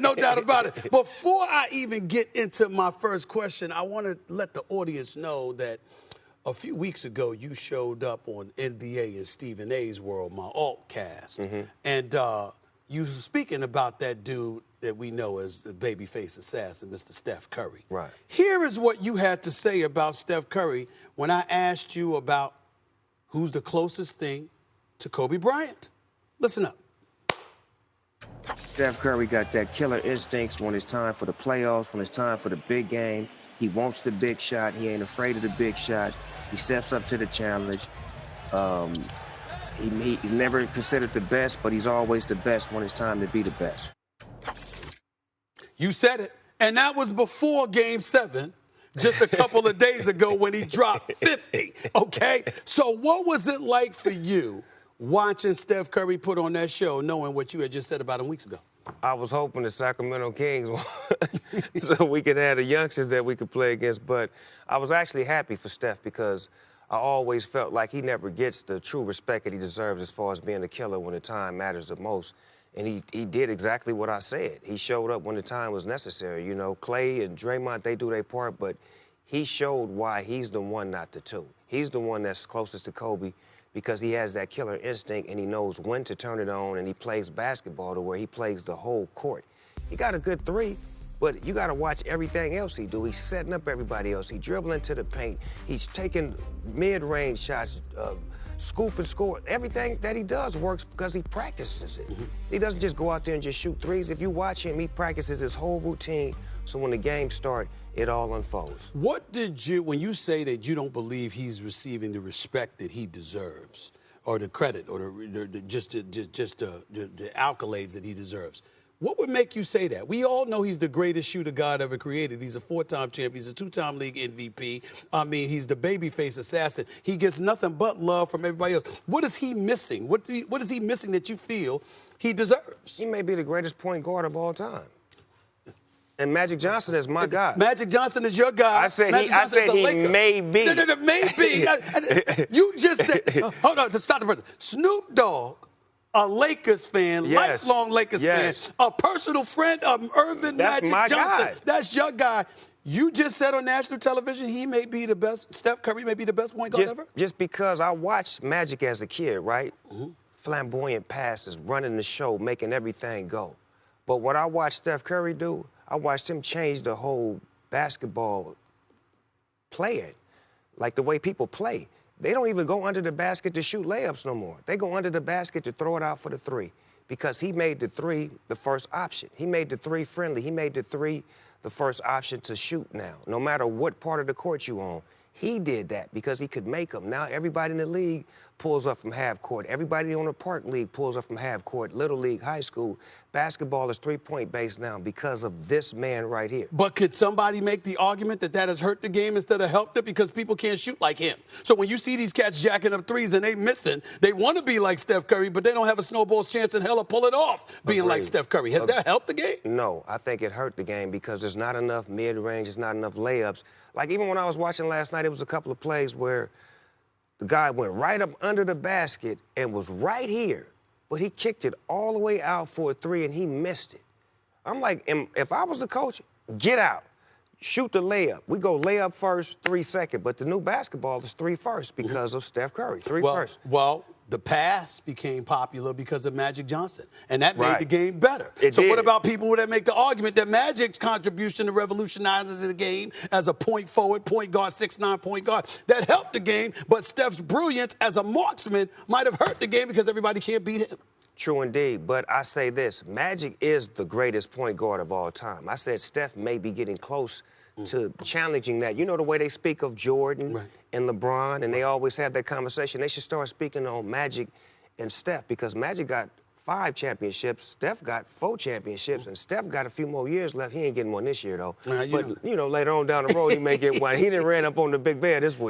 No doubt about it. Before I even get into my first question, I want to let the audience know that a few weeks ago you showed up on NBA and Stephen A's World, my alt cast. And you were speaking about that dude that we know as the babyface assassin, Mr. Steph Curry. Right. Here is what you had to say about Steph Curry when I asked you about who's the closest thing to Kobe Bryant. Listen up. Steph Curry got that killer instincts when it's time for the playoffs, when it's time for the big game. He wants the big shot. He ain't afraid of the big shot. He steps up to the challenge. He's never considered the best, but he's always the best when it's time to be the best. You said it. And that was before Game 7, just a couple of days ago when he dropped 50, okay? So what was it like for you watching Steph Curry put on that show, knowing what you had just said about him weeks ago? I was hoping the Sacramento Kings so we could have the youngsters that we could play against. But I was actually happy for Steph because I always felt like he never gets the true respect that he deserves as far as being a killer when the time matters the most. And he did exactly what I said. He showed up when the time was necessary. You know, Clay and Draymond, they do their part, but he showed why he's the one, not the two. He's the one that's closest to Kobe because he has that killer instinct and he knows when to turn it on, and he plays basketball to where he plays the whole court. He got a good three, but you got to watch everything else he do. He's setting up everybody else. He dribbling to the paint. He's taking mid-range shots, scoop and score. Everything that he does works because he practices it. He doesn't just go out there and just shoot threes. If you watch him, he practices his whole routine, so when the game starts, it all unfolds. What did you, when you say that you don't believe he's receiving the respect that he deserves, or the credit, or the accolades that he deserves, what would make you say that? We all know he's the greatest shooter God ever created. He's a 4-time champion. He's a 2-time league MVP. I mean, he's the babyface assassin. He gets nothing but love from everybody else. What is he missing? What is he missing that you feel he deserves? He may be the greatest point guard of all time. And Magic Johnson is my guy. Magic Johnson is your guy. I said he may be. No, maybe. You just said, hold on, stop the person. Snoop Dogg, a Lakers fan, yes. lifelong Lakers fan, a personal friend of Irvin Magic Johnson. Guy. That's your guy. You just said on national television he may be the best, Steph Curry may be the best point guard ever? Just because I watched Magic as a kid, right? Flamboyant passes, running the show, making everything go. But what I watched Steph Curry do, I watched him change the whole basketball player, like the way people play. They don't even go under the basket to shoot layups no more. They go under the basket to throw it out for the three because he made the three the first option. He made the three friendly. He made the three the first option to shoot now, no matter what part of the court you on. He did that because he could make them. Now everybody in the league pulls up from half court. Everybody on the park league pulls up from half court. Little league, high school. Basketball is three-point based now because of this man right here. But could somebody make the argument that has hurt the game instead of helped it because people can't shoot like him? So when you see these cats jacking up threes and they missing, they want to be like Steph Curry, but they don't have a snowball's chance in hell to pull it off being like Steph Curry. Has that helped the game? No, I think it hurt the game because there's not enough mid-range, there's not enough layups. Like even when I was watching last night, it was a couple of plays where the guy went right up under the basket and was right here, but he kicked it all the way out for a three and he missed it. I'm like, if I was the coach, get out, shoot the layup. We go layup first, 3 second, but the new basketball is 3 first because of Steph Curry, three first. Well, the pass became popular because of Magic Johnson, and that made the game better. So what about people that make the argument that Magic's contribution to revolutionizing the game as a point forward, point guard, 6'9" point guard, that helped the game, but Steph's brilliance as a marksman might have hurt the game because everybody can't beat him? True indeed, but I say this, Magic is the greatest point guard of all time. I said Steph may be getting close to challenging that. You know the way they speak of Jordan and LeBron, and they always have that conversation. They should start speaking on Magic and Steph because Magic got 5 championships, Steph got 4 championships, and Steph got a few more years left. He ain't getting one this year, though. But, you know, later on down the road, he may get one. He done ran up on the big bear this week.